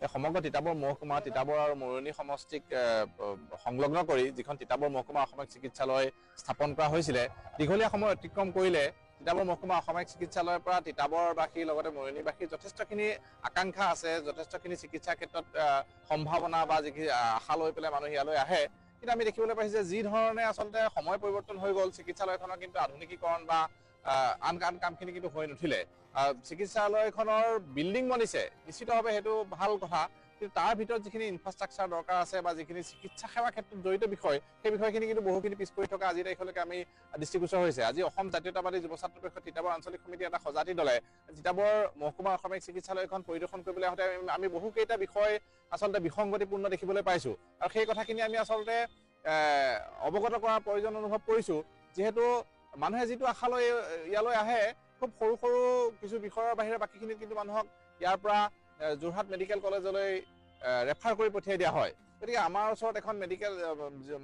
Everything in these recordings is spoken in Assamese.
সমগ্ৰ তিতাবৰ মহকুমা তিতাবৰ আৰু মৰণী সমষ্টিক সংলগ্ন কৰি যিখন তিতাবৰ মহকুমা অসামৰিক চিকিৎসালয় স্থাপন কৰা হৈছিলে দীঘলীয়া সময় অতিক্ৰম কৰিলে তিতাবৰ মহকুমা অসামৰিক চিকিৎসালয়ৰ পৰা তিতাবৰবাসীৰ লগতে মৰণীবাসীৰ যথেষ্টখিনি আকাংক্ষা আছে, যথেষ্টখিনি চিকিৎসাৰ ক্ষেত্ৰত সম্ভাৱনা বা যিখিনি আশা লৈ পেলাই মানুহ ইয়ালৈ আহে। কিন্তু আমি দেখিবলৈ পাইছোঁ যে যি ধৰণে আচলতে সময় পৰিৱৰ্তন হৈ গ'ল চিকিৎসালয়খনৰ কিন্তু আধুনিকীকৰণ বা আন কামখিনি কিন্তু হৈ নুঠিলে। চিকিৎসালয়খনৰ বিল্ডিং বনিছে নিশ্চিতভাৱে সেইটো ভাল কথা, কিন্তু তাৰ ভিতৰত যিখিনি ইনফ্ৰাষ্ট্ৰাকচাৰ দৰকাৰ আছে বা যিখিনি চিকিৎসা সেৱাৰ ক্ষেত্ৰত জড়িত বিষয় সেই বিষয়খিনি কিন্তু বহুখিনি পিছ পৰি থকা আজিৰ তাৰিখলৈকে আমি দৃষ্টিগোচৰ হৈছে। আজি অসম জাতীয়তাবাদী যুৱ ছাত্ৰ পৰিষদ তিতাবৰ আঞ্চলিক সমিতিৰ এটা সজাতি দলে তিতাবৰ মহকুমা অসামৰিক চিকিৎসালয়খন পৰিদৰ্শন কৰিবলৈ আহোঁতে আমি বহুকেইটা বিষয় আচলতে বিসংগতিপূৰ্ণ দেখিবলৈ পাইছোঁ আৰু সেই কথাখিনি আমি আচলতে অৱগত কৰাৰ প্ৰয়োজন অনুভৱ কৰিছোঁ। যিহেতু মানুহে যিটো আশা লৈ ইয়ালৈ আহে খুব সৰু সৰু কিছু বিষয়ৰ বাহিৰে বাকীখিনিত কিন্তু মানুহক ইয়াৰ পৰা যোৰহাট মেডিকেল কলেজলৈ ৰেফাৰ কৰি পঠিয়াই দিয়া হয়। গতিকে আমাৰ ওচৰত এখন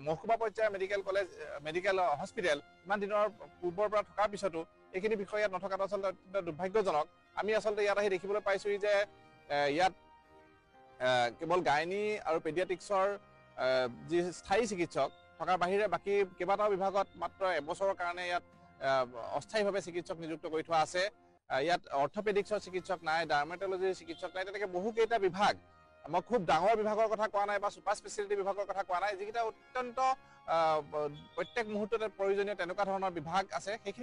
মহকুমা পৰ্যায়ৰ মেডিকেল হস্পিটেল ইমান দিনৰ পূৰ্বৰ পৰা থকাৰ পিছতো এইখিনি বিষয় ইয়াত নথকাটো আচলতে অত্যন্ত দুৰ্ভাগ্যজনক। আমি আচলতে ইয়াত আহি দেখিবলৈ পাইছোঁ যে ইয়াত কেৱল গাইনী আৰু পেডিয়াট্ৰিক্সৰ যি স্থায়ী চিকিৎসক থকাৰ বাহিৰে বাকী কেইবাটাও বিভাগত মাত্ৰ এবছৰৰ কাৰণে ইয়াত অস্থায়ীভাৱে চিকিৎসক নিযুক্ত কৰি থোৱা আছে। ইয়াত অৰ্থপেডিক্সৰ চিকিৎসক নাই, ডাৰ্মেটলজিৰ চিকিৎসক নাই, তেনেকৈ বহুকেইটা বিভাগ, মই খুব ডাঙৰ বিভাগৰ কথা কোৱা নাই বা ছুপাৰ স্পেচিয়েলিটি বিভাগৰ কথা কোৱা নাই, যিকেইটা অত্যন্ত প্ৰত্যেক মুহূৰ্ততে প্ৰয়োজনীয় তেনেকুৱা ধৰণৰ বিভাগ আছে সেইখিনি